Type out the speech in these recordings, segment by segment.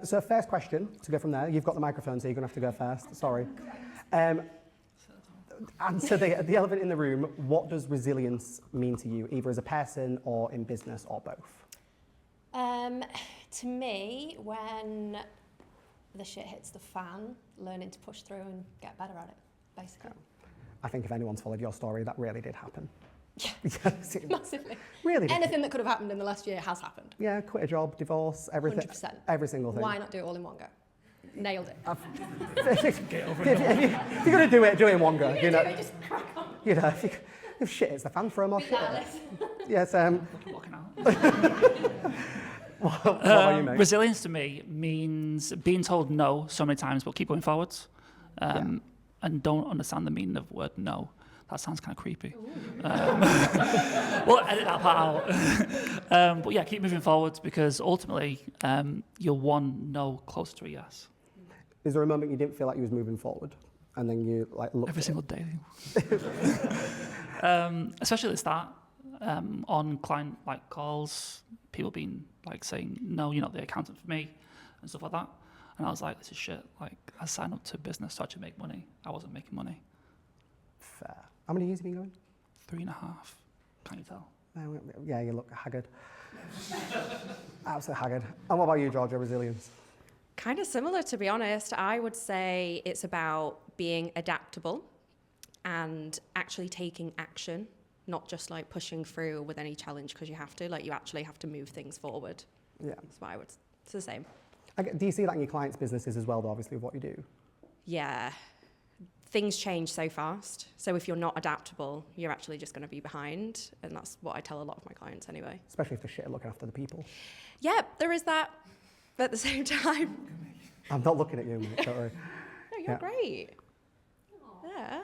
So first question, to go from there, you've got the microphone, so you're going to have to go first, sorry. Answer the elephant in the room, what does resilience mean to you, either as a person or in business or both? To me, when the shit hits the fan, learning to push through and get better at it, basically. I think if anyone's followed your story, that really did happen. Yeah, massively. Really did. Anything that could have happened in the last year has happened. Yeah, quit a job, divorce, everything. 100%. Every single thing. Why not do it all in one go? Nailed it. If you're going to do it in one go. You know, just crack on. You know, if shit hits the fan, throw more shit at it. Yes. Walking out. What about you, mate? Resilience to me means being told no so many times, but keep going forwards. And don't understand the meaning of the word no. That sounds kind of creepy. We'll edit that part out. But yeah, keep moving forwards because ultimately you're one no closer to a yes. Is there a moment you didn't feel like you was moving forward, and then you like looked Every single day. Especially at the start, on client like calls, people being like saying, "No, you're not the accountant for me," and stuff like that. And I was like, "This is shit." Like I signed up to business to actually make money. I wasn't making money. Fair. How many years have you been going? 3.5. Can't you tell? Yeah, you look haggard. Absolutely haggard. And what about you, Georgia? Resilience? Kind of similar, to be honest. I would say it's about being adaptable and actually taking action, not just like pushing through with any challenge because you have to. Like you actually have to move things forward. Yeah. That's why it's the same. Do you see that in your clients' businesses as well, though, obviously, of what you do? Yeah. Things change so fast. So if you're not adaptable, you're actually just going to be behind. And that's what I tell a lot of my clients anyway. Especially if they're shit at looking after the people. Yeah, there is that. But at the same time... I'm not looking at you, mate, don't worry. No, you're great. Yeah.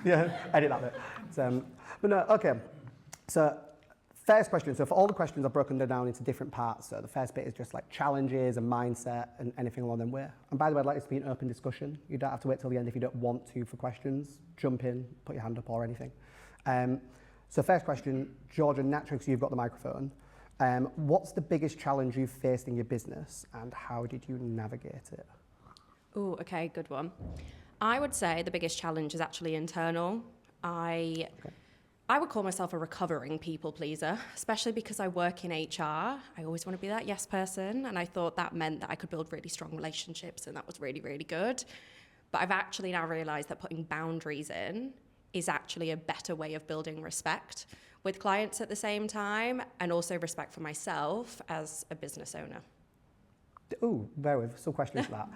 Yeah, edit that bit. But no, okay. So, first question. So for all the questions, I've broken them down into different parts. So the first bit is just like challenges and mindset and anything along them way. And by the way, I'd like this to be an open discussion. You don't have to wait till the end if you don't want to for questions. Jump in, put your hand up or anything. So first question, Georgia, naturally, because you've got the microphone. What's the biggest challenge you've faced in your business and how did you navigate it? Oh, okay, good one. I would say the biggest challenge is actually internal. I would call myself a recovering people pleaser, especially because I work in HR. I always want to be that yes person, and I thought that meant that I could build really strong relationships, and that was really, really good. But I've actually now realized that putting boundaries in is actually a better way of building respect with clients at the same time, and also respect for myself as a business owner. Oh, bear with, some questions for that.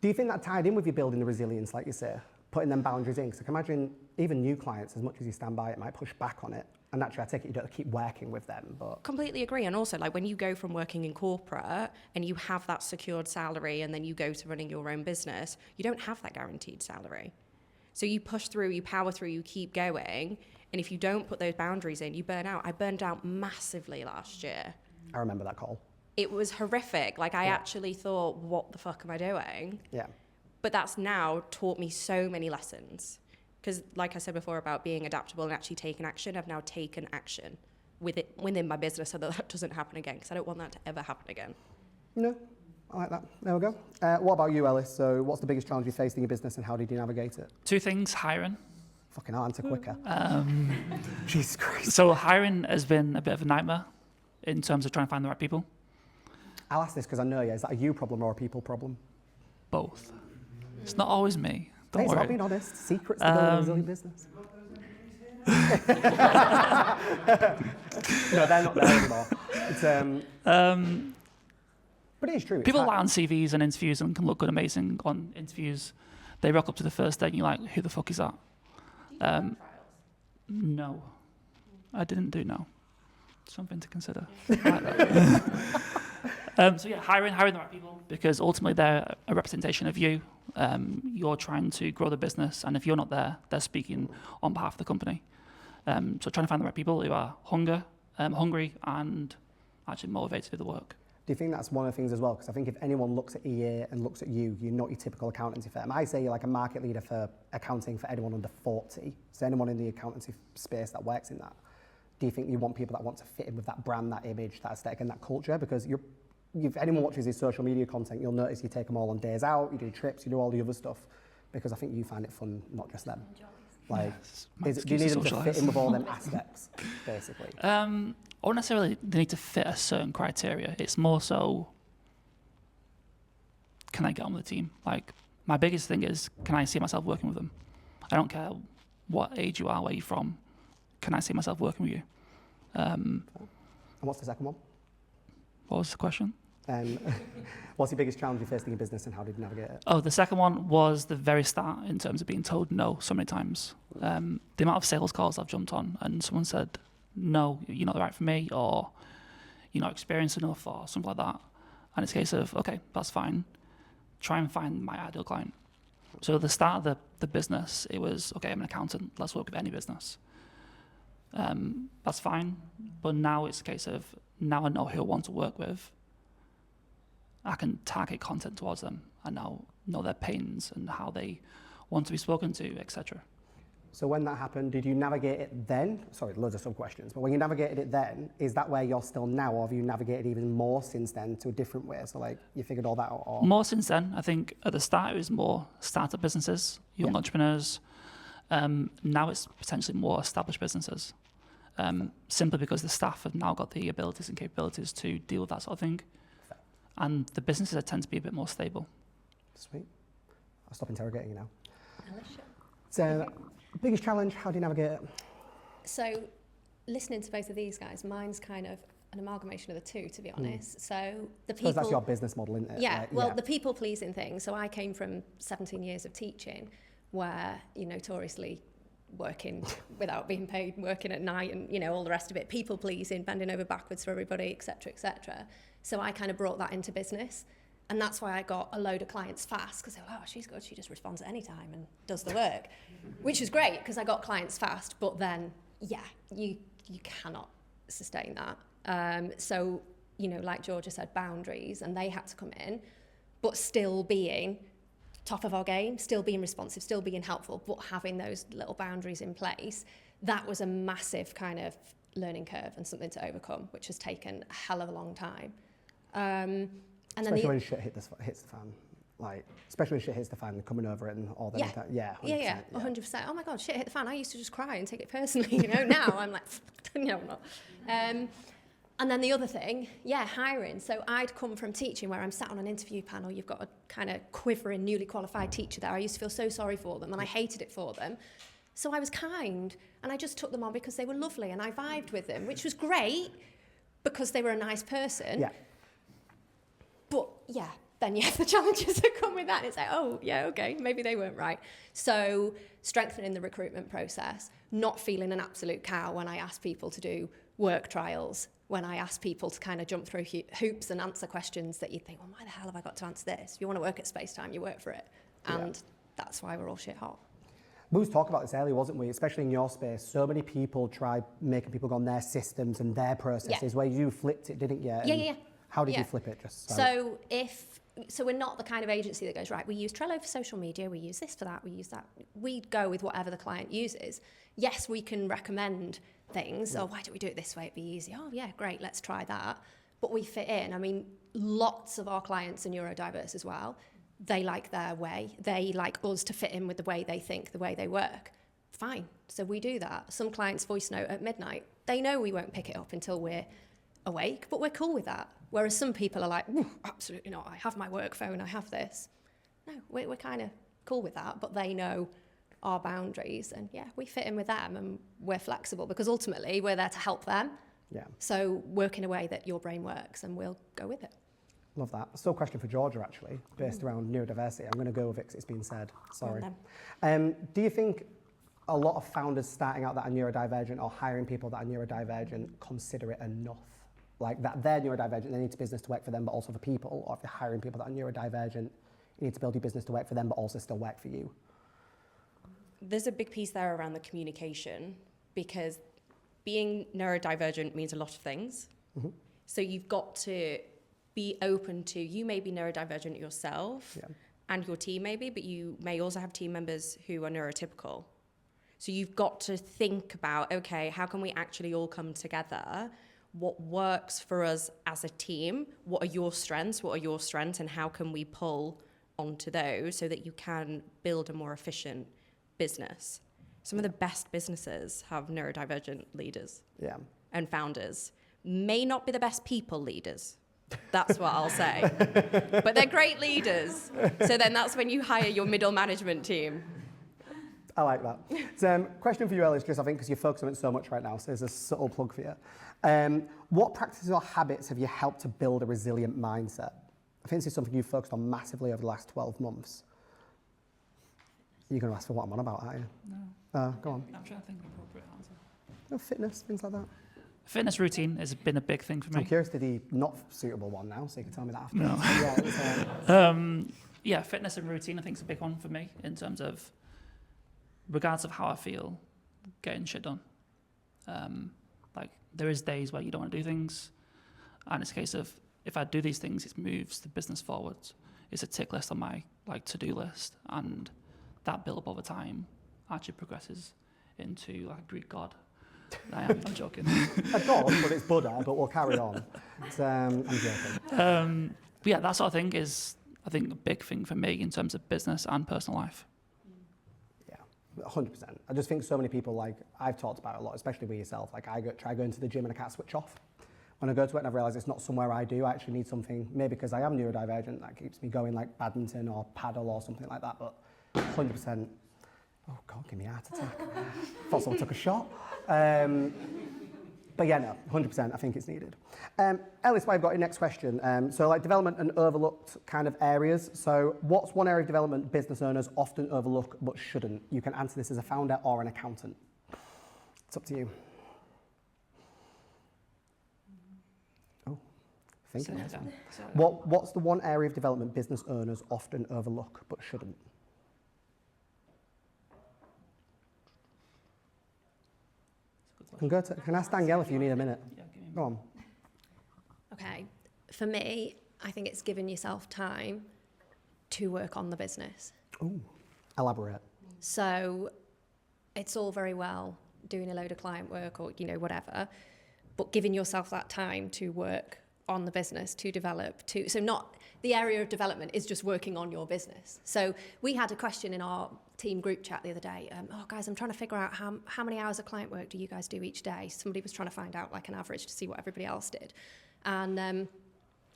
Do you think that tied in with you building the resilience, like you say, putting them boundaries in? Because I can imagine even new clients, as much as you stand by it, might push back on it. And naturally, I take it you don't keep working with them, but... Completely agree. And also, like when you go from working in corporate and you have that secured salary and then you go to running your own business, you don't have that guaranteed salary. So you push through, you power through, you keep going. And if you don't put those boundaries in, you burn out. I burned out massively last year. I remember that call. It was horrific. Like I actually thought, what the fuck am I doing? Yeah. But that's now taught me so many lessons. Because like I said before about being adaptable and actually taking action, I've now taken action within my business so that doesn't happen again, because I don't want that to ever happen again. No, I like that. There we go. What about you, Ellis? So what's the biggest challenge you faced in your business and how did you navigate it? 2 things, hiring. Fucking hell, answer quicker. Jesus Christ. So hiring has been a bit of a nightmare in terms of trying to find the right people. I'll ask this because I know you. Is that a you problem or a people problem? Both. It's not always me. Don't Hey, it's worry. not being honest. Secrets to building a resilient business. No, they're not there anymore. It's, but it is true. People lie on CVs and interviews and can look good, amazing on interviews. They rock up to the first day and you're like, who the fuck is that? No. I didn't do no. Something to consider. So yeah, hiring the right people, because ultimately they're a representation of you. You're trying to grow the business, and if you're not there, they're speaking on behalf of the company. So trying to find the right people who are hungry and actually motivated to do the work. Do you think that's one of the things as well? Because I think if anyone looks at EA and looks at you, you're not your typical accountancy firm. I say you're like a market leader for accounting for anyone under 40. So anyone in the accountancy space that works in that. do you think you want people that want to fit in with that brand, that image, that aesthetic, and that culture? Because if anyone watches his social media content, you'll notice you take them all on days out, you do trips, you do all the other stuff, because I think you find it fun, not just them. Like, do you need them to fit in with all them aspects, basically? Or necessarily they need to fit a certain criteria. It's more so, can I get on with the team? Like, my biggest thing is, can I see myself working with them? I don't care what age you are, where you're from. Can I see myself working with you? And what's the second one? What was the question? What's your biggest challenge you faced in your business and how did you navigate it? Oh, the second one was the very start in terms of being told no so many times. The amount of sales calls I've jumped on and someone said, no, you're not the right for me, or you're not experienced enough, or something like that. And it's a case of, okay, that's fine. Try and find my ideal client. So at the start of the business, it was, okay, I'm an accountant, let's work with any business. That's fine. But now it's a case of, now I know who I want to work with. I can target content towards them. I now know their pains and how they want to be spoken to, etc. So when that happened, did you navigate it then? Sorry, loads of sub-questions. But when you navigated it then, is that where you're still now, or have you navigated even more since then to a different way? So like, you figured all that out? Or? More since then. I think at the start it was more startup businesses, young entrepreneurs. Now it's potentially more established businesses. Simply because the staff have now got the abilities and capabilities to deal with that sort of thing. And the businesses tend to be a bit more stable. Sweet. I'll stop interrogating you now. So, biggest challenge, how do you navigate it? So, listening to both of these guys, mine's kind of an amalgamation of the two, to be honest. So, the people... that's your business model, isn't it? Yeah, like, well, the people-pleasing thing. So, I came from 17 years of teaching, where you notoriously working without being paid, working at night, and you know all the rest of it, people-pleasing, bending over backwards for everybody, etc., etc. So I kind of brought that into business, and that's why I got a load of clients fast, because they're like, oh, she's good, she just responds at any time and does the work, which is great because I got clients fast. But then, yeah, you cannot sustain that. So you know, like Georgia said, boundaries, and they had to come in, but still being top of our game, still being responsive, still being helpful, but having those little boundaries in place. That was a massive kind of learning curve and something to overcome, which has taken a hell of a long time. And especially then when shit hits the fan. Like, especially when shit hits the fan, coming over it and all that. Yeah, 100%. Oh my God, shit hit the fan. I used to just cry and take it personally, you know. Now I'm like, no, I'm not. And then the other thing, hiring. So I'd come from teaching where I'm sat on an interview panel. You've got a kind of quivering, newly qualified teacher there. I used to feel so sorry for them, and I hated it for them. So I was kind, and I just took them on because they were lovely, and I vibed with them, which was great because they were a nice person. Yeah. But then you have the challenges that come with that. And it's like, oh, yeah, okay, maybe they weren't right. So strengthening the recruitment process, not feeling an absolute cow when I ask people to do work trials, when I ask people to kind of jump through hoops and answer questions that you think, well, why the hell have I got to answer this? If you want to work at Spacetime, you work for it. And that's why we're all shit hot. We was talking about this earlier, wasn't we? Especially in your space, so many people try making people go on their systems and their processes, where you flipped it, didn't you? Yeah. How did you flip it? So we're not the kind of agency that goes, right, we use Trello for social media, we use this for that, we use that. We go with whatever the client uses. Yes, we can recommend things. Oh, why don't we do it this way? It'd be easy. Oh, yeah, great, let's try that. But we fit in. I mean, lots of our clients are neurodiverse as well. They like their way. They like us to fit in with the way they think, the way they work. Fine. So we do that. Some clients voice note at midnight. They know we won't pick it up until we're awake, but we're cool with that. Whereas some people are like, absolutely not. I have my work phone. I have this. No, we're kind of cool with that, but they know our boundaries, and we fit in with them, and we're flexible because ultimately we're there to help them. Yeah. So work in a way that your brain works, and we'll go with it. Love that. Still a question for Georgia, actually, based around neurodiversity. I'm going to go with it because it's been said. Sorry. Do you think a lot of founders starting out that are neurodivergent or hiring people that are neurodivergent consider it enough? Like that they're neurodivergent, they need business to work for them, but also for people. Or if you're hiring people that are neurodivergent, you need to build your business to work for them, but also still work for you. There's a big piece there around the communication, because being neurodivergent means a lot of things. Mm-hmm. So you've got to be open to, you may be neurodivergent yourself and your team maybe, but you may also have team members who are neurotypical. So you've got to think about, okay, how can we actually all come together? What works for us as a team? What are your strengths? What are your strengths? And how can we pull onto those so that you can build a more efficient business? Some of the best businesses have neurodivergent leaders and founders. May not be the best people leaders. That's what I'll say. But they're great leaders. So then that's when you hire your middle management team. I like that. So, question for you, Ellis, just I think because you're focused on it so much right now, so there's a subtle plug for you. What practices or habits have you helped to build a resilient mindset? I think this is something you've focused on massively over the last 12 months. You're going to ask for what I'm on about, aren't you? No. Go on. I'm trying to think of an appropriate answer. No, fitness, things like that. Fitness routine has been a big thing for me. I'm curious to the not suitable one now, so you can tell me that after. No. Yeah, fitness and routine I think is a big one for me in terms of, regardless of how I feel, getting shit done. Like there is days where you don't want to do things, and it's a case of if I do these things, it moves the business forward. It's a tick list on my to-do list, and that build up over time actually progresses into like a Greek god. I'm joking. A god, but it's Buddha, but we'll carry on. I'm joking. But yeah, that sort of thing is, I think, a big thing for me in terms of business and personal life. 100%. I just think so many people, like, I've talked about it a lot, especially with yourself. Like, I try going to the gym and I can't switch off. When I go to it and I've realised it's not somewhere I do, I actually need something, maybe because I am neurodivergent, that keeps me going, like badminton or paddle or something like that. But 100%, oh God, give me a heart attack. Thought someone took a shot. But yeah, no, 100%, I think it's needed. Ellis, I've got your next question. So like development and overlooked kind of areas. So what's one area of development business owners often overlook but shouldn't? You can answer this as a founder or an accountant. It's up to you. Oh, thinking. What's the one area of development business owners often overlook but shouldn't? Can I ask Danielle if you need a minute? Yeah, give me a minute. Go on. Okay, for me, I think it's giving yourself time to work on the business. Ooh, elaborate. So it's all very well doing a load of client work or, whatever, but giving yourself that time to work on the business, to develop, so not the area of development is just working on your business. So we had a question in our team group chat the other day. Oh, guys, I'm trying to figure out how many hours of client work do you guys do each day? Somebody was trying to find out like an average to see what everybody else did. And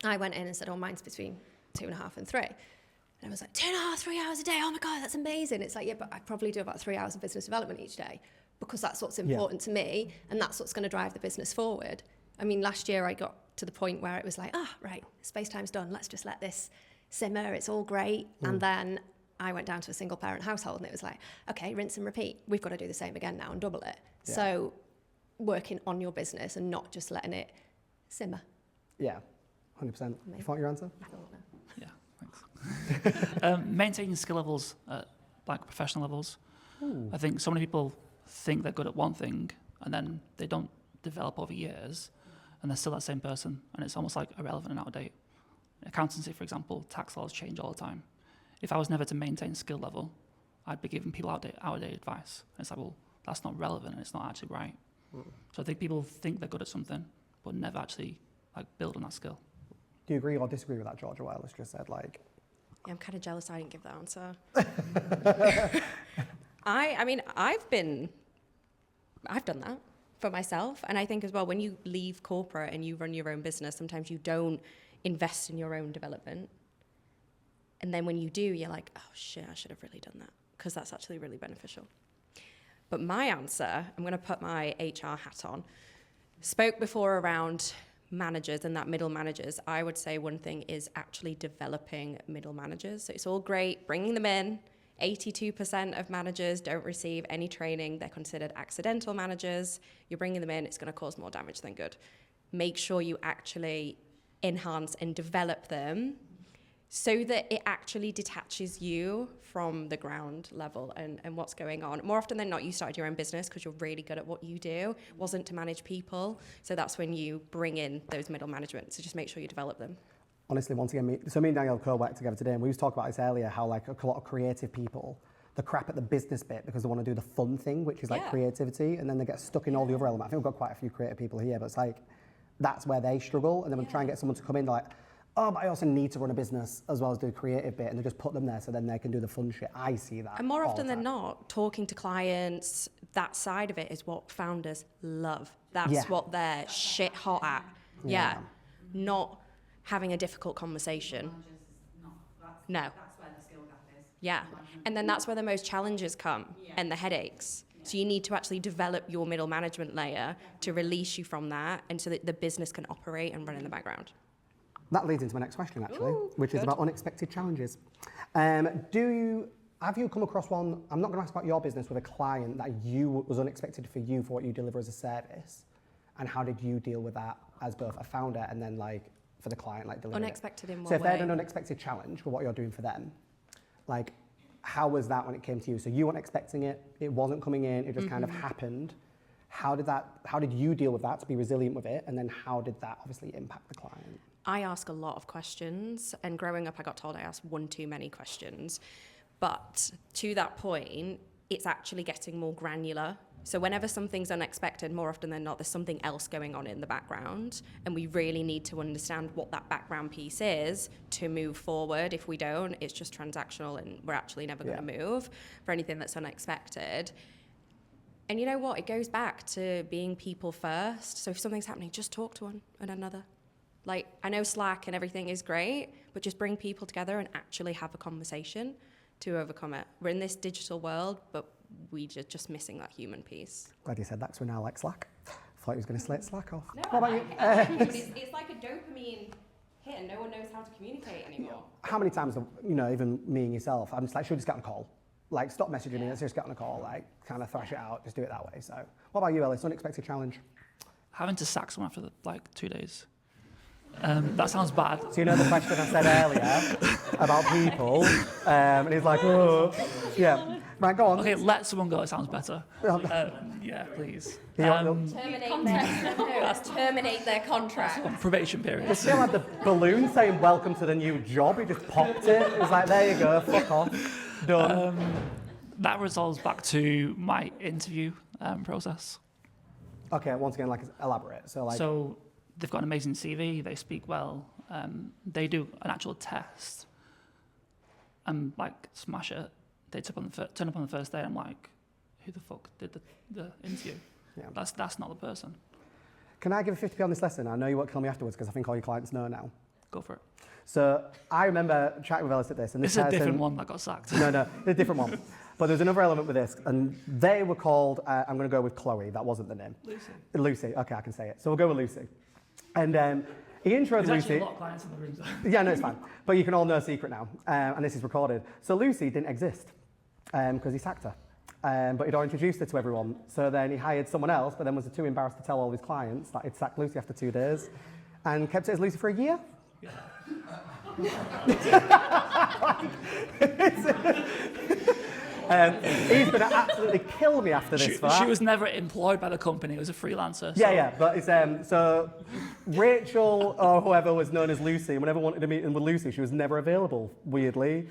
I went in and said, oh, mine's between 2.5 and 3. And I was like, 2.5, 3 hours a day. Oh my God, that's amazing. It's like, yeah, but I probably do about 3 hours of business development each day because that's what's important to me and that's what's going to drive the business forward. I mean, last year I got to the point where it was like, right, Spacetime's done. Let's just let this simmer. It's all great. And then I went down to a single parent household and it was like, okay, rinse and repeat. We've got to do the same again now and double it. Yeah. So working on your business and not just letting it simmer. Yeah, 100%. You thought your answer? Yeah, thanks. Maintaining skill levels at like professional levels. Ooh. I think so many people think they're good at one thing and then they don't develop over years and they're still that same person and it's almost like irrelevant and out of date. Accountancy, for example, tax laws change all the time. If I was never to maintain skill level, I'd be giving people out-of-date advice. And it's like, well, that's not relevant and it's not actually right. So I think people think they're good at something, but never actually like build on that skill. Do you agree or disagree with that, Georgia, what Ellis just said? Like, yeah, I'm kind of jealous I didn't give that answer. I mean, I've done that for myself. And I think as well, when you leave corporate and you run your own business, sometimes you don't invest in your own development. And then when you do, you're like, oh shit, I should have really done that because that's actually really beneficial. But my answer, I'm going to put my HR hat on, spoke before around managers and that middle managers. I would say one thing is actually developing middle managers. So it's all great bringing them in. 82% of managers don't receive any training. They're considered accidental managers. You're bringing them in, it's going to cause more damage than good. Make sure you actually enhance and develop them so that it actually detaches you from the ground level and what's going on. More often than not, you started your own business because you're really good at what you do. It wasn't to manage people. So that's when you bring in those middle management. So just make sure you develop them. Honestly, once again, me and Danielle co-worked together today, and we was talking about this earlier, how like a lot of creative people, the crap at the business bit because they want to do the fun thing, which is like Yeah. creativity, and then they get stuck in all the other elements. I think we've got quite a few creative people here, but it's like, that's where they struggle, and then we try and get someone to come in, they're like, oh, but I also need to run a business as well as do the creative bit, and they just put them there so then they can do the fun shit. I see that. And more all often the than time. not, talking to clients, that side of it is what founders love. That's Yeah. what they're shit hot at. Yeah. Not having a difficult conversation. No. That's where the skill gap is. Yeah. And then that's where the most challenges come and the headaches. So you need to actually develop your middle management layer to release you from that and so that the business can operate and run in the background. That leads into my next question, actually, Ooh, which is good. about unexpected challenges. Have you come across one, I'm not going to ask about your business, with a client that was unexpected for you for what you deliver as a service, and how did you deal with that as both a founder and then like for the client, like delivering Unexpected in it? what So if they had way? an unexpected challenge with what you're doing for them, like how was that when it came to you? So you weren't expecting it, it wasn't coming in, it just kind of happened. How did you deal with that to be resilient with it? And then how did that obviously impact the client? I ask a lot of questions, and growing up, I got told I asked one too many questions. But to that point, it's actually getting more granular. So whenever something's unexpected, more often than not, there's something else going on in the background, and we really need to understand what that background piece is to move forward. If we don't, it's just transactional, and we're actually never going to move for anything that's unexpected. And you know what? It goes back to being people first. So if something's happening, just talk to one another. Like, I know Slack and everything is great, but just bring people together and actually have a conversation to overcome it. We're in this digital world, but we're just missing that human piece. Glad you said that, because we now like Slack. Thought he was going to slate Slack off. No, What about you? it's like a dopamine hit, and no one knows how to communicate anymore. How many times, even me and yourself, I'm just like, should we just get on a call? Like, stop messaging me, let's just get on a call, like, kind of thrash it out, just do it that way. So, what about you, Ellis? Unexpected challenge? Having to sack someone after 2 days. That sounds bad. So you know the question I said earlier about people, and he's like, oh, yeah. Right, go on. Okay, let someone go. It sounds better. Yeah, please. Terminate their contract. Probation period. They still had the balloon saying welcome to the new job. He just popped it. It was like, there you go, fuck off. Done. That resolves back to my interview process. Okay, once again, like, elaborate. So they've got an amazing CV. They speak well. They do an actual test and like smash it. They turn up on the first day. I'm like, who the fuck did the interview? Yeah. That's not the person. Can I give a 50p on this lesson? I know you won't kill me afterwards because I think all your clients know now. Go for it. So I remember chatting with Ellis at this, and this It's a person, different one that got sacked. No, it's a different one. But there's another element with this, and they were called. I'm going to go with Chloe. That wasn't the name. Lucy. Okay, I can say it. So we'll go with Lucy. And he introed There's actually Lucy. a lot of clients in the room. Yeah, no, it's fine. But you can all know a secret now, and this is recorded. So Lucy didn't exist because he sacked her. But he'd already introduced her to everyone. So then he hired someone else, but then was too embarrassed to tell all his clients that he'd sacked Lucy after 2 days, and kept it as Lucy for a year. Yeah. He's going to absolutely kill me after this. She was never employed by the company. It was a freelancer. So. Yeah, but it's so Rachel or whoever was known as Lucy, and whenever wanted to meet with Lucy, she was never available. Weirdly,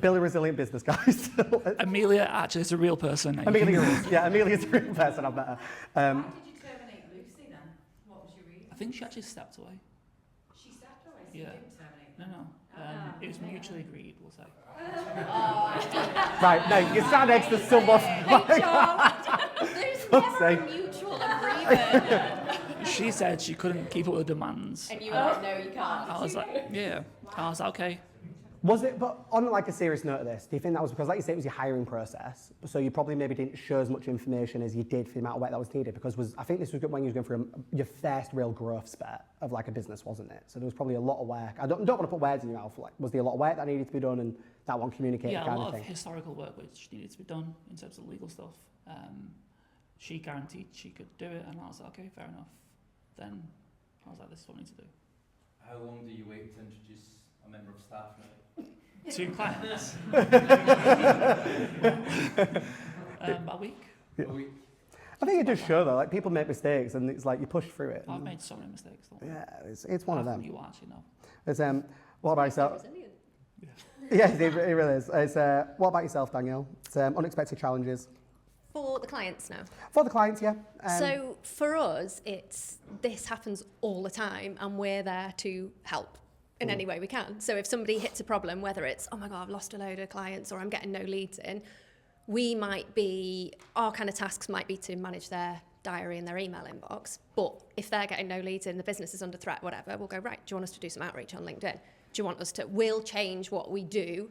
Billy, resilient business guys. Amelia actually is a real person. Amelia is, yeah, Amelia's a real person. I've met her. Why did you terminate Lucy then? What was your reason? I think she actually stepped away. She stepped away, so Yeah. you didn't terminate her. No. It was mutually agreed, we'll say. Right, no, you stand next to someone. There's Fuck's never a sake. mutual agreement. She said she couldn't keep up with the demands. And you were like, no, you can't. I was like, yeah. I was like, okay. Was it, but on like a serious note of this, do you think that was because, like you say, it was your hiring process, so you probably maybe didn't show as much information as you did for the amount of work that was needed? Because I think this was when you were going through your first real growth spurt of like a business, wasn't it? So there was probably a lot of work. I don't want to put words in your mouth. Like, was there a lot of work that needed to be done and that one communicated Yeah, a kind lot of of thing? historical work which needed to be done in terms of legal stuff. She guaranteed she could do it, and I was like, okay, fair enough. Then I was like, this is what we need to do. How long do you wait to introduce a member of staff now? 2 clients. About a week. A week? I think it does show though, like people make mistakes and it's like you push through it. I've made so many mistakes. Don't worry. Yeah, it's one of them. You actually know. It's, what about yourself? Yeah, it really is. It's, what about yourself, Danielle? It's, unexpected challenges. For the clients now. For the clients, yeah. So for us, this happens all the time, and we're there to help in any way we can. So if somebody hits a problem, whether it's, oh my God, I've lost a load of clients or I'm getting no leads in, our kind of tasks might be to manage their diary and their email inbox. But if they're getting no leads in, the business is under threat, whatever, we'll go, right, do you want us to do some outreach on LinkedIn? Do you want us to, we'll change what we do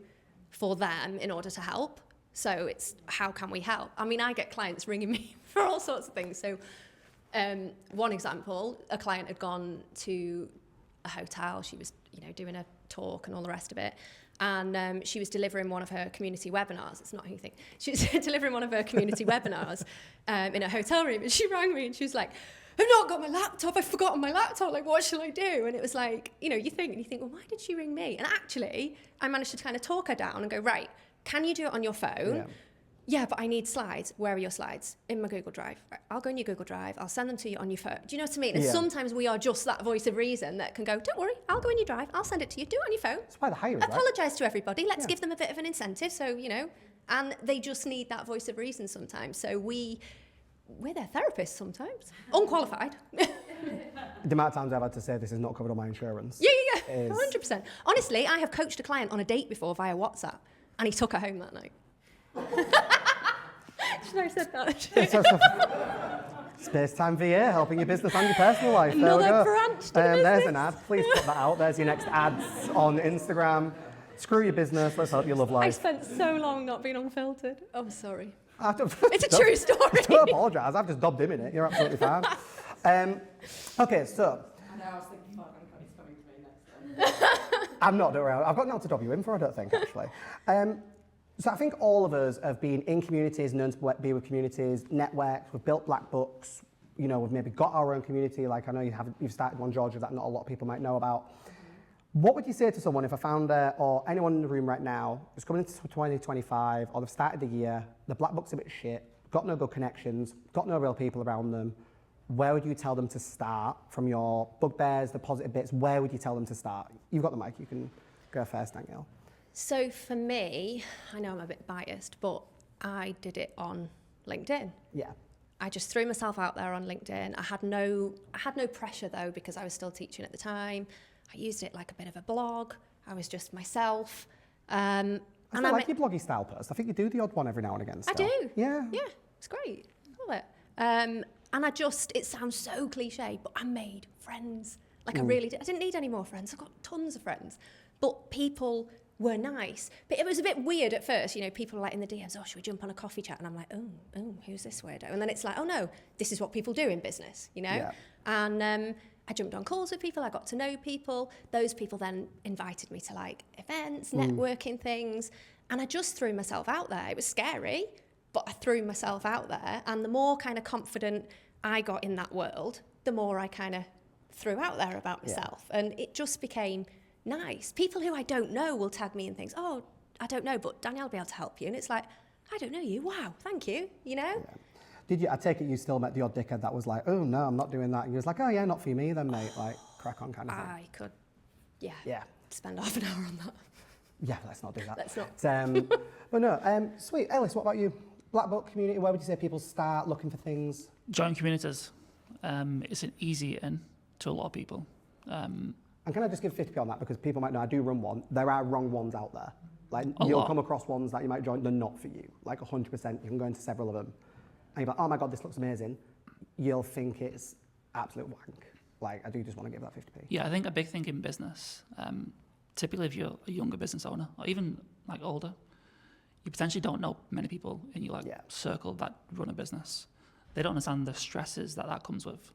for them in order to help. So it's, how can we help? I mean, I get clients ringing me for all sorts of things. So one example, a client had gone to a hotel. She was, doing a talk and all the rest of it. And she was delivering one of her community webinars. It's not who you think. She was delivering one of her community webinars in a hotel room. And she rang me and she was like, I've not got my laptop. I've forgotten my laptop. Like, what shall I do? And it was like, you think, well, why did she ring me? And actually, I managed to kind of talk her down and go, right, can you do it on your phone? Yeah, but I need slides. Where are your slides? In my Google Drive. Right, I'll go in your Google Drive. I'll send them to you on your phone. Do you know what I mean? And sometimes we are just that voice of reason that can go, don't worry, I'll go in your Drive. I'll send it to you. Do it on your phone. That's why the hiring, Apologise to everybody. Let's give them a bit of an incentive. So, and they just need that voice of reason sometimes. So we're their therapists sometimes. Unqualified. The amount of times I've had to say this is not covered on my insurance. Yeah. 100%. Honestly, I have coached a client on a date before via WhatsApp, and he took her home that night. Should I have said that? Spacetime VA, helping your business and your personal life. Another there we go. branch to the There's business. an ad. Please put that out. There's your next ads on Instagram. Screw your business. Let's help your love I life. spent so long not being unfiltered. Oh, sorry. It's a true story. Don't apologise. I've just dobbed him in it. You're absolutely fine. Okay, so. I know, I was thinking, Mark, he's coming to me next time. I'm not, don't worry. I've got now to dob you in for, I don't think, actually. So I think all of us have been in communities, known to be with communities, networks, we've built black books, we've maybe got our own community, like I know you've started one, Georgia, that not a lot of people might know about. What would you say to someone if a founder or anyone in the room right now is coming into 2025 or they've started the year, the black book's a bit shit, got no good connections, got no real people around them, where would you tell them to start from your bugbears, the positive bits, where would you tell them to start? You've got the mic, you can go first, Danielle. So for me, I know I'm a bit biased, but I did it on LinkedIn. Yeah. I just threw myself out there on LinkedIn. I had no pressure though, because I was still teaching at the time. I used it like a bit of a blog. I was just myself. I like your bloggy style post. I think you do the odd one every now and again. Still. I do. Yeah. Yeah, it's great. Love it. And it sounds so cliche, but I made friends. Like I really did. I didn't need any more friends. I've got tons of friends. But people were nice. But it was a bit weird at first. People were like in the DMs, oh, should we jump on a coffee chat? And I'm like, oh, who's this weirdo? And then it's like, oh no, this is what people do in business, Yeah. And I jumped on calls with people. I got to know people. Those people then invited me to like events, networking things. And I just threw myself out there. It was scary, but I threw myself out there. And the more kind of confident I got in that world, the more I kind of threw out there about myself. Yeah. And it just became nice. People who I don't know will tag me and things, oh, I don't know, but Danielle will be able to help you. And it's like, I don't know you. Wow, thank you, Yeah. Did you, I take it you still met the odd dickhead that was like, oh no, I'm not doing that. And you was like, oh yeah, not for me then, mate. Like, crack on kind of thing. I could, spend half an hour on that. Yeah, let's not do that. Let's not. But no, sweet. Ellis, what about you? Black book community, where would you say people start looking for things? Join communities. It's an easy in to a lot of people. And can I just give 50p on that, because people might know I do run one. There are wrong ones out there. Like you'll come across ones that you might join, they're not for you. Like 100%, you can go into several of them. And you're like, oh my God, this looks amazing. You'll think it's absolute wank. Like, I do just want to give that 50p. Yeah, I think a big thing in business, typically if you're a younger business owner, or even like older, you potentially don't know many people in your circle that run a business. They don't understand the stresses that comes with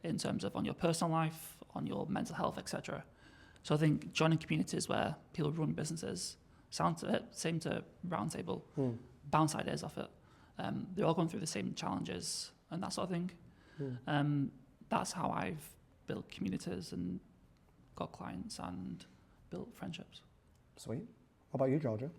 in terms of on your personal life, on your mental health, etc. So I think joining communities where people run businesses, same to Roundtable, bounce ideas off it. They're all going through the same challenges and that sort of thing. That's how I've built communities and got clients and built friendships. Sweet. What about you, Georgia?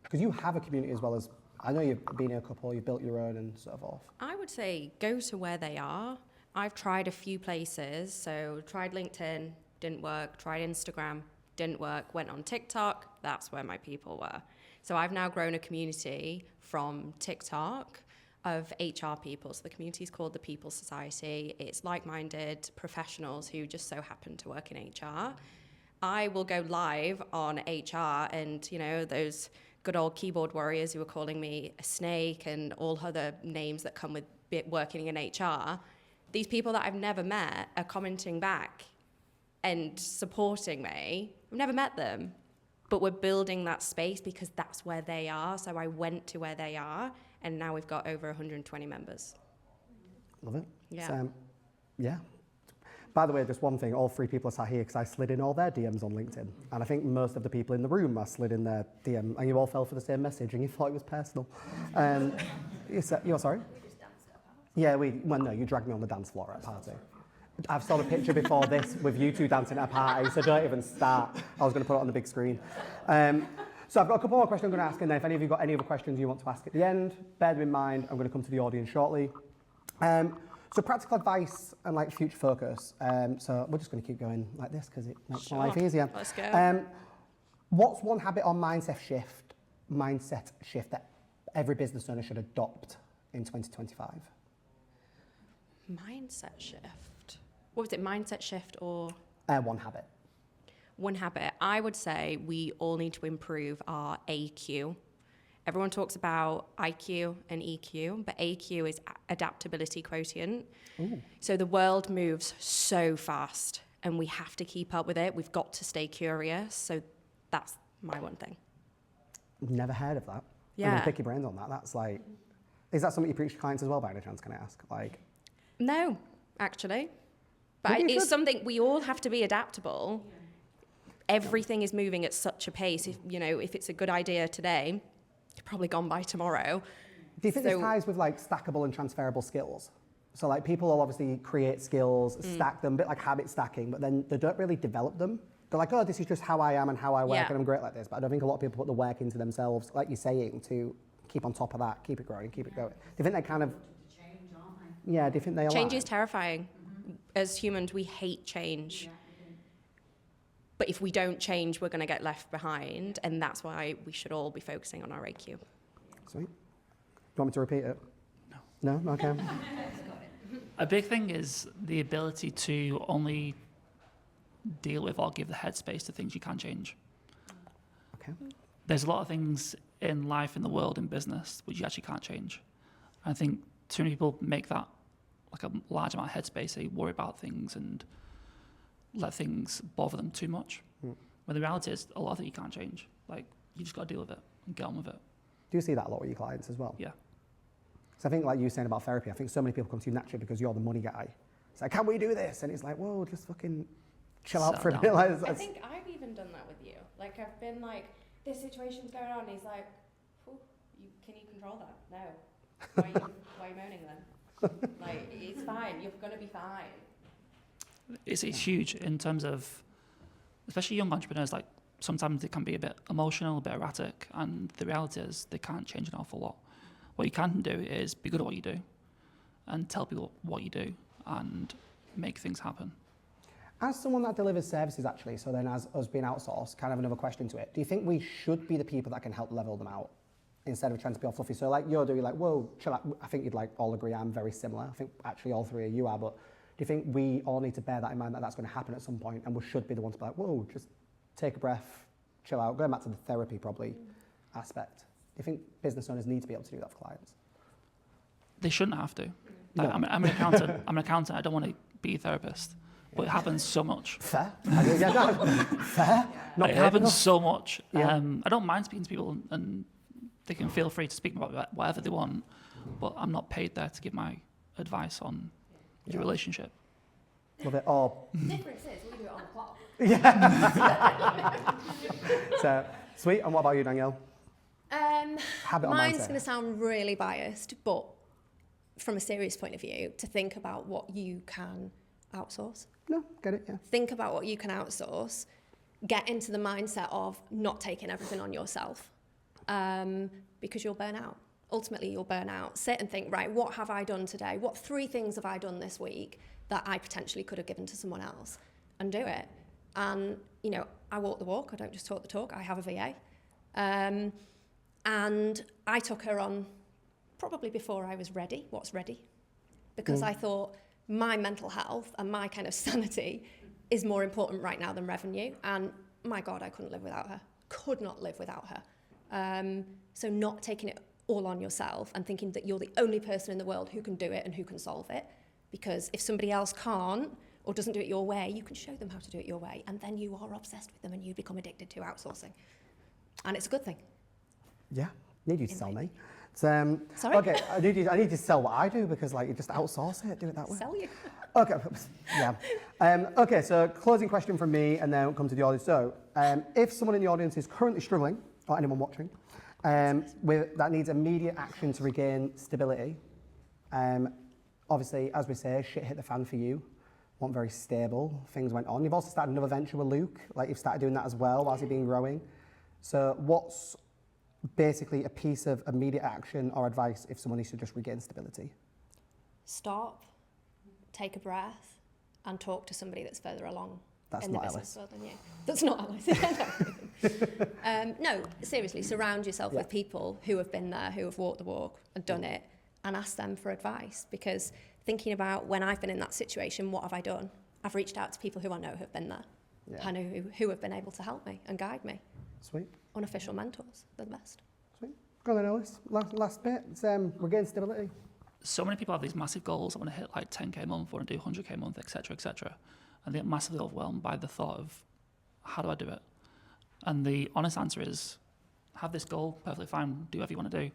Because you have a community as well as, I know you've been in a couple, you've built your own and so forth. I would say go to where they are. I've tried a few places, so tried LinkedIn, didn't work, tried Instagram, didn't work, went on TikTok, that's where my people were. So I've now grown a community from TikTok of HR people. So the community is called the People Society. It's like-minded professionals who just so happen to work in HR. I will go live on HR and, you know, those good old keyboard warriors who are calling me a snake and all other names that come with working in HR. These people that I've never met are commenting back and supporting me. I've never met them, but we're building that space because that's where they are. So I went to where they are, and now we've got over 120 members. Love it. Yeah. So, yeah. By the way, just one thing, all 3 people are sat here because I slid in all their DMs on LinkedIn. And I think most of the people in the room I slid in their DM, and you all fell for the same message and you thought it was personal. You're sorry? We just danced at a party. Yeah, well, no, you dragged me on the dance floor at a party. I've saw a picture before this with you 2 dancing at a party, so don't even start. I was going to put it on the big screen. So I've got a couple more questions I'm going to ask, and then if any of you got any other questions you want to ask at the end, bear them in mind. I'm going to come to the audience shortly. So practical advice and like future focus. So we're just going to keep going like this because it makes my life easier. Let's go. What's one habit or mindset shift that every business owner should adopt in 2025? Mindset shift. What was it, mindset shift or? One habit. One habit. I would say we all need to improve our AQ. Everyone talks about IQ and EQ, but AQ is adaptability quotient. Ooh. So the world moves so fast and we have to keep up with it. We've got to stay curious. So that's my one thing. Never heard of that. Yeah. I'm going to pick your brains on that. That's like, is that something you preach to clients as well by any chance, can I ask? Like, no, actually. But it's something we all have to be adaptable. Everything is moving at such a pace. If it's a good idea today, it's probably gone by tomorrow. Do you think this ties with like stackable and transferable skills? So like people will obviously create skills, stack them, a bit like habit stacking, but then they don't really develop them. They're like, oh, this is just how I am and how I work and I'm great like this. But I don't think a lot of people put the work into themselves, like you're saying, to keep on top of that, keep it growing, keep it going. Do you think they kind of... Change, aren't they? Yeah, do you think they are? Change is terrifying. As humans, we hate change. Yeah. But if we don't change, we're going to get left behind. And that's why we should all be focusing on our AQ. Sweet. Do you want me to repeat it? No. No? Okay. A big thing is the ability to only deal with or give the headspace to things you can change. Okay. There's a lot of things in life, in the world, in business, which you actually can't change. I think too many people make that like a large amount of headspace. They worry about things and let things bother them too much. When the reality is, a lot of it you can't change. Like, you just got to deal with it and get on with it. Do you see that a lot with your clients as well? Yeah. So I think like you were saying about therapy, I think so many people come to you naturally because you're the money guy. It's like, can we do this? And it's like, whoa, just fucking chill out for a bit. Like, I think I've even done that with you. Like, I've been like, this situation's going on. And he's like, can you control that? No. Why are you moaning then? Like, it's fine. You're going to be fine. It's huge in terms of, especially young entrepreneurs, like sometimes they can be a bit emotional, a bit erratic, and the reality is they can't change an awful lot. What you can do is be good at what you do and tell people what you do and make things happen. As someone that delivers services actually, so then as us being outsourced, kind of another question to it, do you think we should be the people that can help level them out instead of trying to be all fluffy? So like you're doing like, whoa, chill out. I think you'd like all agree I'm very similar. I think actually all 3 of you are, but do you think we all need to bear that in mind that that's going to happen at some point and we should be the ones to be like, whoa, just take a breath, chill out, going back to the therapy probably aspect. Do you think business owners need to be able to do that for clients? They shouldn't have to. No. I'm an accountant. I'm an accountant. I don't want to be a therapist. But it happens so much. Fair. Fair. It happens so much. Yeah. I don't mind speaking to people and they can feel free to speak about whatever they want, but I'm not paid there to give my advice on your relationship. Love it. Or Difference is we do it on the clock. yeah. So sweet. And what about you, Danielle? Habit or Mine's mindset? going to sound really biased, but from a serious point of view, to think about what you can outsource. No, get it, yeah. Think about what you can outsource. Get into the mindset of not taking everything on yourself, because you'll burn out. Ultimately, you'll burn out. Sit and think, right, what have I done today? What 3 things have I done this week that I potentially could have given to someone else? And do it. And, you know, I walk the walk, I don't just talk the talk, I have a VA. And I took her on probably before I was ready. What's ready? Because I thought my mental health and my kind of sanity is more important right now than revenue. And my God, I couldn't live without her. Could not live without her. So not taking it all on yourself and thinking that you're the only person in the world who can do it and who can solve it. Because if somebody else can't or doesn't do it your way, you can show them how to do it your way. And then you are obsessed with them and you become addicted to outsourcing. And it's a good thing. Yeah, need you to sell me. Sorry? Okay, I need you to sell what I do because like you just outsource it, do it that way. Sell you. Okay, yeah. Okay, so closing question from me and then we'll come to the audience. So if someone in the audience is currently struggling, or anyone watching, that needs immediate action to regain stability, obviously, as we say, shit hit the fan for you. Weren't very stable, things went on. You've also started another venture with Luke, like you've started doing that as well whilst you've been growing. So what's basically a piece of immediate action or advice if someone needs to just regain stability? Stop, take a breath, and talk to somebody that's further along That's in the not business Ellis. than you. That's not Alice. No, seriously, surround yourself with people who have been there, who have walked the walk and done it, and ask them for advice. Because thinking about when I've been in that situation, what have I done? I've reached out to people who I know have been there. Yeah. I know who have been able to help me and guide me. Sweet. Unofficial mentors, they're the best. Sweet. Go on then, Ellis. Last bit. It's, regain stability. So many people have these massive goals. I want to hit like 10k a month, I want to do 100k a month, etc., etc. And they get massively overwhelmed by the thought of, how do I do it? And the honest answer is, have this goal, perfectly fine, do whatever you want to do,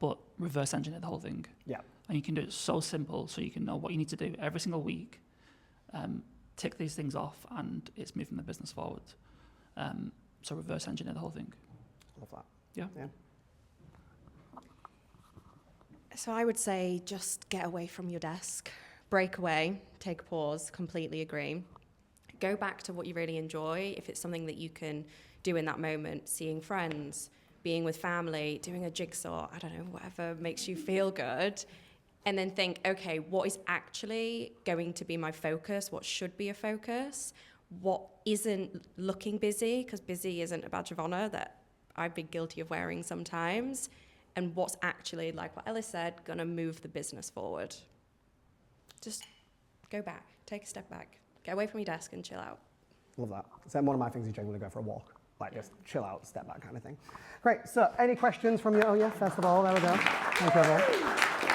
but reverse engineer the whole thing. Yeah. And you can do it so simple, so you can know what you need to do every single week, tick these things off, and it's moving the business forward. So reverse engineer the whole thing. Love that. Yeah. So I would say just get away from your desk, break away, take a pause, completely agree. Go back to what you really enjoy. If it's something that you can do in that moment, seeing friends, being with family, doing a jigsaw, I don't know, whatever makes you feel good. And then think, okay, what is actually going to be my focus? What should be a focus? What isn't looking busy? Because busy isn't a badge of honor that I've been guilty of wearing sometimes. And what's actually, like what Ellis said, going to move the business forward. Just go back, take a step back, get away from your desk and chill out. Love that. So one of my things is generally go for a walk, like just chill out, step back kind of thing. Great. So any questions from you? Oh yeah, first of all, there we go. Thank you everyone.